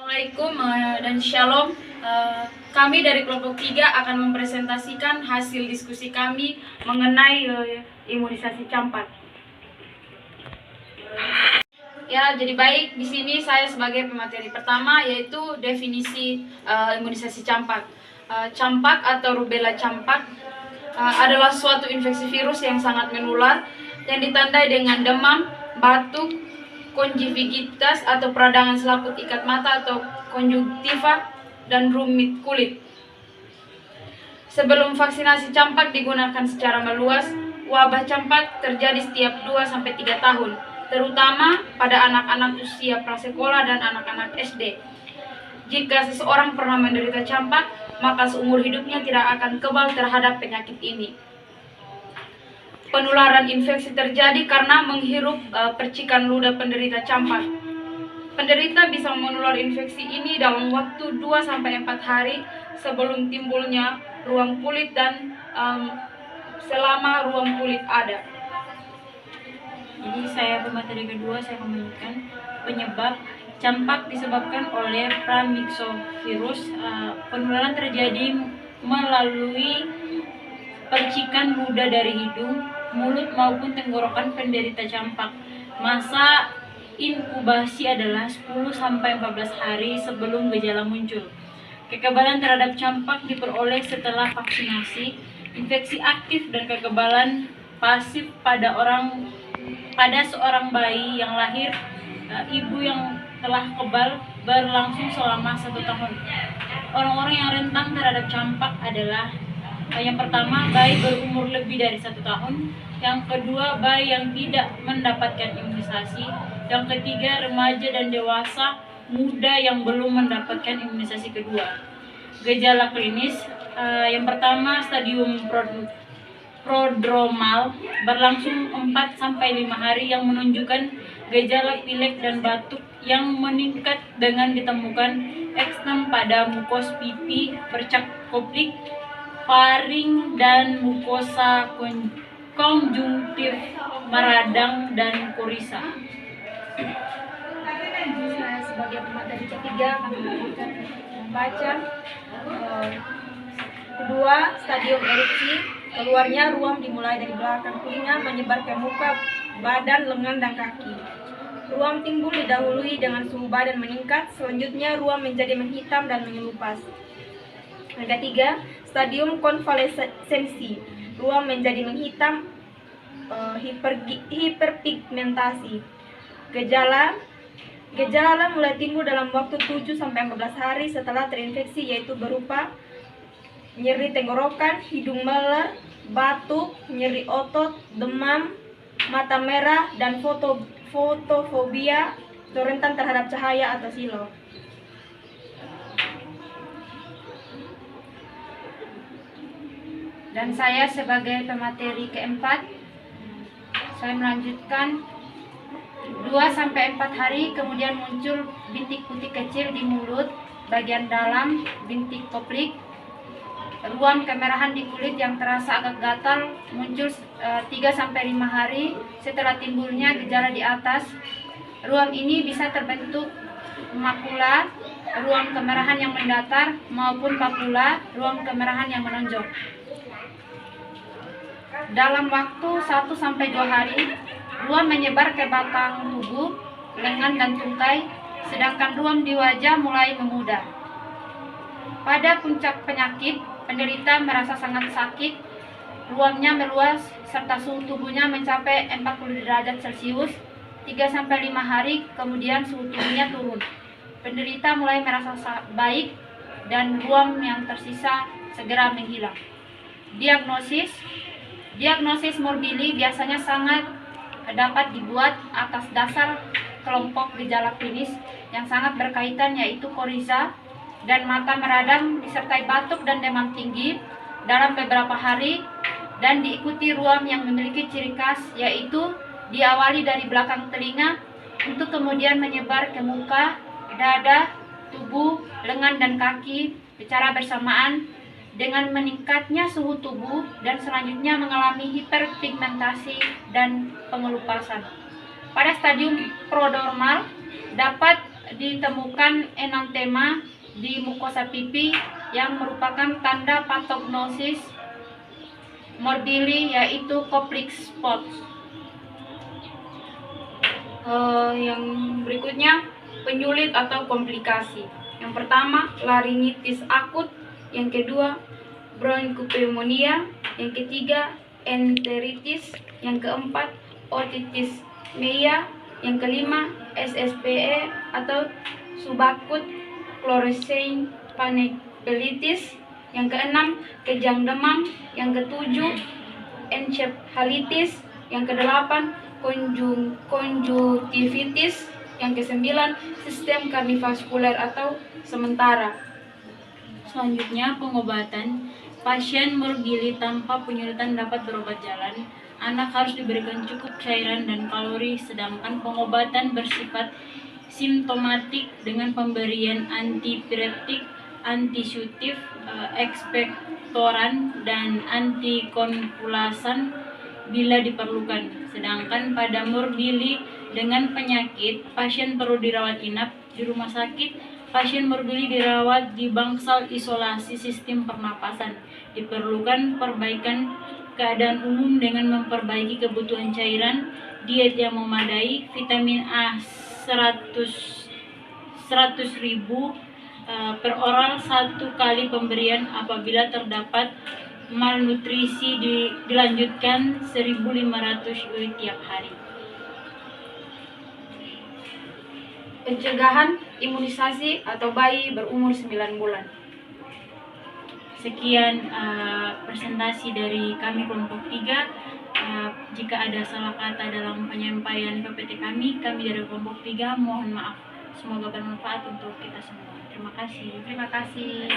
Assalamualaikum dan Shalom. Kami dari kelompok 3 akan mempresentasikan hasil diskusi kami mengenai imunisasi campak. Ya, jadi baik, di sini saya sebagai pemateri pertama yaitu definisi imunisasi campak. Campak atau rubella campak adalah suatu infeksi virus yang sangat menular yang ditandai dengan demam, batuk, konjuntivitis atau peradangan selaput ikat mata atau konjungtiva, dan rumit kulit. Sebelum vaksinasi campak digunakan secara meluas, wabah campak terjadi setiap 2-3 tahun, terutama pada anak-anak usia prasekolah dan anak-anak SD. Jika seseorang pernah menderita campak, maka seumur hidupnya tidak akan kebal terhadap penyakit ini. Penularan infeksi terjadi karena menghirup percikan ludah penderita campak. Penderita bisa menular infeksi ini dalam waktu 2-4 hari sebelum timbulnya ruang kulit dan selama ruang kulit ada. Jadi saya pemateri kedua, saya menyebutkan penyebab campak disebabkan oleh pramyxovirus. Penularan terjadi melalui percikan ludah dari hidung, mulut maupun tenggorokan penderita campak. Masa inkubasi adalah 10-14 hari sebelum gejala muncul. Kekebalan terhadap campak diperoleh setelah vaksinasi. Infeksi aktif dan kekebalan pasif pada seorang bayi yang lahir ibu yang telah kebal berlangsung selama 1 tahun. Orang-orang yang rentan terhadap campak adalah yang pertama, bayi berumur lebih dari 1 tahun. Yang kedua, bayi yang tidak mendapatkan imunisasi. Yang ketiga, remaja dan dewasa muda yang belum mendapatkan imunisasi kedua. Gejala klinis, yang pertama, stadium prodromal berlangsung 4-5 hari yang menunjukkan gejala pilek dan batuk yang meningkat dengan ditemukan eksem pada mukos pipi, bercak koplik, faring dan mukosa konjungtif, meradang dan korisa. Saya sebagai pemateri ketiga akan membaca kedua, stadium erupsi. Keluarnya ruam dimulai dari belakang telinga menyebar ke muka, badan, lengan, dan kaki. Ruam timbul didahului dengan suhu badan meningkat, selanjutnya ruam menjadi menghitam dan menyelupas. Yang ketiga, stadium konvalesensi. Ruam menjadi menghitam, hiperpigmentasi. Gejala mulai timbul dalam waktu 7-14 hari setelah terinfeksi, yaitu berupa nyeri tenggorokan, hidung meler, batuk, nyeri otot, demam, mata merah, dan fotofobia atau rentan terhadap cahaya atau silau. Dan saya sebagai pemateri keempat, saya melanjutkan 2-4 hari kemudian muncul bintik putih kecil di mulut, bagian dalam, bintik koplik, ruam kemerahan di kulit yang terasa agak gatal, muncul 3-5 hari setelah timbulnya gejala di atas. Ruam ini bisa terbentuk makula, ruam kemerahan yang mendatar, maupun papula, ruam kemerahan yang menonjol. Dalam waktu 1-2 hari, ruam menyebar ke batang tubuh, lengan, dan tungkai, sedangkan ruam di wajah mulai memudar. Pada puncak penyakit, penderita merasa sangat sakit, ruamnya meluas, serta suhu tubuhnya mencapai 40 derajat Celcius. 3-5 hari kemudian suhu tubuhnya turun. Penderita mulai merasa baik dan ruam yang tersisa segera menghilang. Diagnosis morbili biasanya sangat dapat dibuat atas dasar kelompok gejala klinis yang sangat berkaitan, yaitu korisa dan mata meradang disertai batuk dan demam tinggi dalam beberapa hari, dan diikuti ruam yang memiliki ciri khas, yaitu diawali dari belakang telinga untuk kemudian menyebar ke muka, dada, tubuh, lengan, dan kaki secara bersamaan dengan meningkatnya suhu tubuh, dan selanjutnya mengalami hiperpigmentasi dan pengelupasan. Pada stadium prodromal dapat ditemukan 6 tema di mukosa pipi yang merupakan tanda patognosis morbili, yaitu complex spot. Yang berikutnya penyulit atau komplikasi. Yang pertama laringitis akut, yang kedua bronchopneumonia, yang ketiga enteritis, yang keempat otitis media, yang kelima SSPE atau subakut chlorhexidine panniculitis, yang keenam kejang demam, yang ketujuh encephalitis, yang kedelapan konjungtivitis, yang kesembilan sistem kardiovaskuler atau sementara. Selanjutnya, pengobatan. Pasien morbili tanpa penyulitan dapat berobat jalan. Anak harus diberikan cukup cairan dan kalori, sedangkan pengobatan bersifat simptomatik dengan pemberian antipiretik, antisutif, ekspektoran, dan antikonvulsan bila diperlukan. Sedangkan pada morbili dengan penyakit, pasien perlu dirawat inap di rumah sakit. Pasien morbili dirawat di bangsal isolasi sistem pernapasan. Diperlukan perbaikan keadaan umum dengan memperbaiki kebutuhan cairan, diet yang memadai, vitamin A 100.000 per oral 1 kali pemberian. Apabila terdapat malnutrisi dilanjutkan 1.500 unit tiap hari. Pencegahan imunisasi atau bayi berumur 9 bulan. Sekian presentasi dari kami kelompok 3. Jika ada salah kata dalam penyampaian PPT kami dari kelompok 3 mohon maaf. Semoga bermanfaat untuk kita semua. Terima kasih. Terima kasih.